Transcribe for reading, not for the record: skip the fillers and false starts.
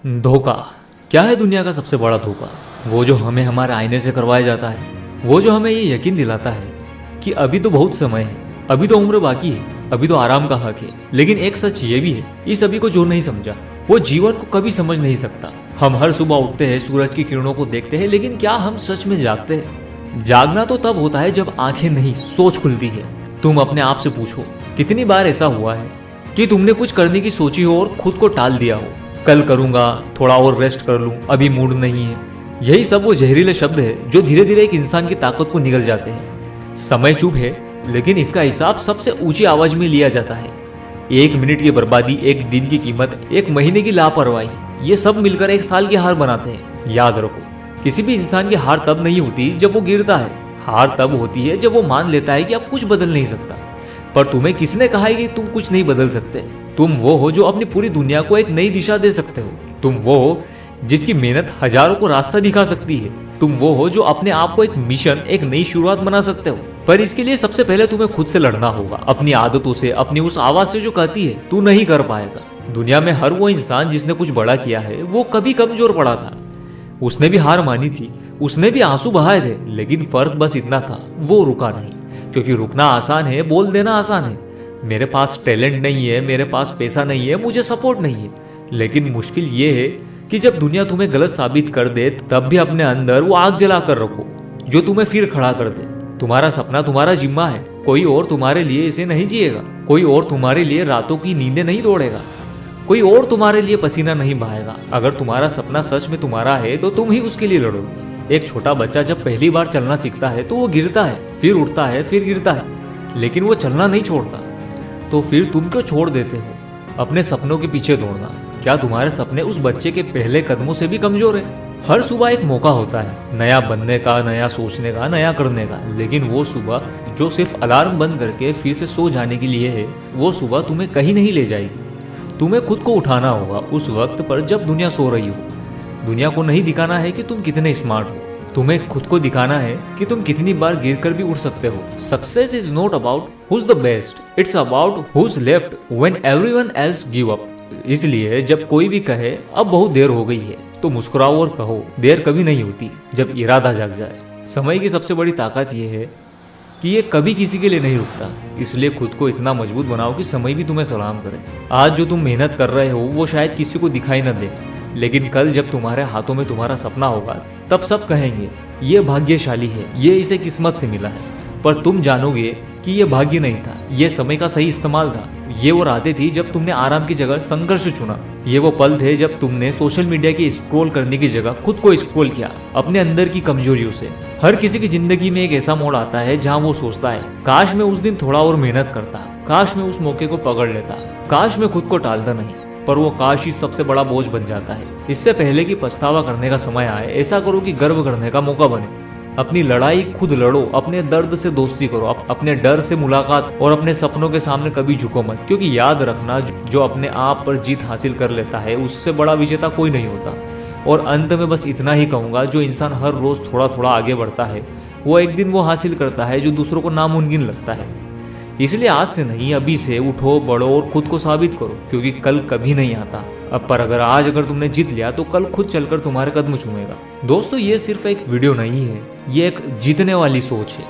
धोखा। क्या है दुनिया का सबसे बड़ा धोखा? वो जो हमें हमारे आईने से करवाया जाता है, वो जो हमें ये यकीन दिलाता है कि अभी तो बहुत समय है, अभी तो उम्र बाकी है, अभी तो आराम का हक है। लेकिन एक सच ये भी है, इस अभी को जो नहीं समझा वो जीवन को कभी समझ नहीं सकता। हम हर सुबह उठते हैं, सूरज की किरणों को देखते हैं, लेकिन क्या हम सच में जागते हैं? जागना तो तब होता है जब आंखें नहीं, सोच खुलती है। तुम अपने आप से पूछो, कितनी बार ऐसा हुआ है कि तुमने कुछ करने की सोची हो और खुद को टाल दिया हो? कल करूंगा, थोड़ा और रेस्ट कर लूं, अभी मूड नहीं है। यही सब वो जहरीले शब्द है जो धीरे धीरे एक इंसान की ताकत को निगल जाते हैं। समय चुप है, लेकिन इसका हिसाब सबसे ऊंची आवाज में लिया जाता है। 1 मिनट की बर्बादी, एक दिन की कीमत, 1 महीने की लापरवाही, ये सब मिलकर 1 साल की हार बनाते हैं। याद रखो, किसी भी इंसान की हार तब नहीं होती जब वो गिरता है। हार तब होती है जब वो मान लेता है कि अब कुछ बदल नहीं सकता। पर तुम्हें किसने कहा है कि तुम कुछ नहीं बदल सकते? तुम वो हो जो अपनी पूरी दुनिया को एक नई दिशा दे सकते हो। तुम वो हो जिसकी मेहनत हजारों को रास्ता दिखा सकती है। तुम वो हो जो अपने आप को एक मिशन, एक नई शुरुआत बना सकते हो। पर इसके लिए सबसे पहले तुम्हें खुद से लड़ना होगा, अपनी आदतों से, अपनी उस आवाज से जो कहती है तू नहीं कर पाएगा। दुनिया में हर वो इंसान जिसने कुछ बड़ा किया है, वो कभी कमजोर पड़ा था। उसने भी हार मानी थी, उसने भी आंसू बहाए थे, लेकिन फर्क बस इतना था, वो रुका नहीं। क्योंकि रुकना आसान है, बोल देना आसान है। मेरे पास टैलेंट नहीं है, मेरे पास पैसा नहीं है, मुझे सपोर्ट नहीं है। लेकिन मुश्किल ये है कि जब दुनिया तुम्हें गलत साबित कर दे, तब भी अपने अंदर वो आग जला कर रखो जो तुम्हें फिर खड़ा कर दे। तुम्हारा सपना तुम्हारा जिम्मा है, कोई और तुम्हारे लिए इसे नहीं जिएगा। कोई और तुम्हारे लिए रातों की नींदें नहीं तोड़ेगा, कोई और तुम्हारे लिए पसीना नहीं बहाएगा। अगर तुम्हारा सपना सच में तुम्हारा है तो तुम ही उसके लिए लड़ोगे। एक छोटा बच्चा जब पहली बार चलना सीखता है तो वो गिरता है, फिर उठता है, फिर गिरता है, लेकिन वो चलना नहीं छोड़ता। तो फिर तुम क्यों छोड़ देते हो अपने सपनों के पीछे दौड़ना? क्या तुम्हारे सपने उस बच्चे के पहले कदमों से भी कमजोर है? हर सुबह एक मौका होता है, नया बनने का, नया सोचने का, नया करने का। लेकिन वो सुबह जो सिर्फ अलार्म बंद करके फिर से सो जाने के लिए है, वो सुबह तुम्हें कहीं नहीं ले जाएगी। तुम्हें खुद को उठाना होगा उस वक्त पर जब दुनिया सो रही हो। दुनिया को नहीं दिखाना है कि तुम कितने स्मार्ट हो, तुम्हें खुद को दिखाना है कि तुम कितनी बार गिरकर भी उठ सकते हो। Success is not about who's the best, it's about who's left when everyone else give up. इसलिए जब कोई भी कहे अब बहुत देर हो गई है, तो मुस्कुराओ और कहो देर कभी नहीं होती जब इरादा जाग जाए। समय की सबसे बड़ी ताकत यह है कि ये कभी किसी के लिए नहीं रुकता। इसलिए खुद को इतना मजबूत बनाओ कि समय भी तुम्हें सलाम करे। आज जो तुम मेहनत कर रहे हो वो शायद किसी को दिखाई न दे, लेकिन कल जब तुम्हारे हाथों में तुम्हारा सपना होगा, तब सब कहेंगे ये भाग्यशाली है, ये इसे किस्मत से मिला है। पर तुम जानोगे कि ये भाग्य नहीं था, ये समय का सही इस्तेमाल था। ये वो रातें थी जब तुमने आराम की जगह संघर्ष चुना। ये वो पल थे जब तुमने सोशल मीडिया की स्क्रॉल करने की जगह खुद को स्क्रॉल किया अपने अंदर की कमजोरियों से। हर किसी की जिंदगी में एक ऐसा मोड़ आता है जहां वो सोचता है काश मैं उस दिन थोड़ा और मेहनत करता, काश मैं उस मौके को पकड़ लेता, काश मैं खुद को टालता नहीं। पर वो काश ही सबसे बड़ा बोझ बन जाता है। इससे पहले कि पछतावा करने का समय आए, ऐसा करो कि गर्व करने का मौका बने। अपनी लड़ाई खुद लड़ो, अपने दर्द से दोस्ती करो, अपने डर से मुलाकात, और अपने सपनों के सामने कभी झुको मत। क्योंकि याद रखना, जो अपने आप पर जीत हासिल कर लेता है उससे बड़ा विजेता कोई नहीं होता। और अंत में बस इतना ही कहूँगा, जो इंसान हर रोज थोड़ा थोड़ा आगे बढ़ता है, वो एक दिन वो हासिल करता है जो दूसरों को नामुमकिन लगता है। इसलिए आज से नहीं, अभी से उठो, बढ़ो और खुद को साबित करो, क्योंकि कल कभी नहीं आता। अब पर अगर तुमने जीत लिया तो कल खुद चलकर तुम्हारे कदम चूमेगा। दोस्तों, ये सिर्फ एक वीडियो नहीं है, ये एक जीतने वाली सोच है।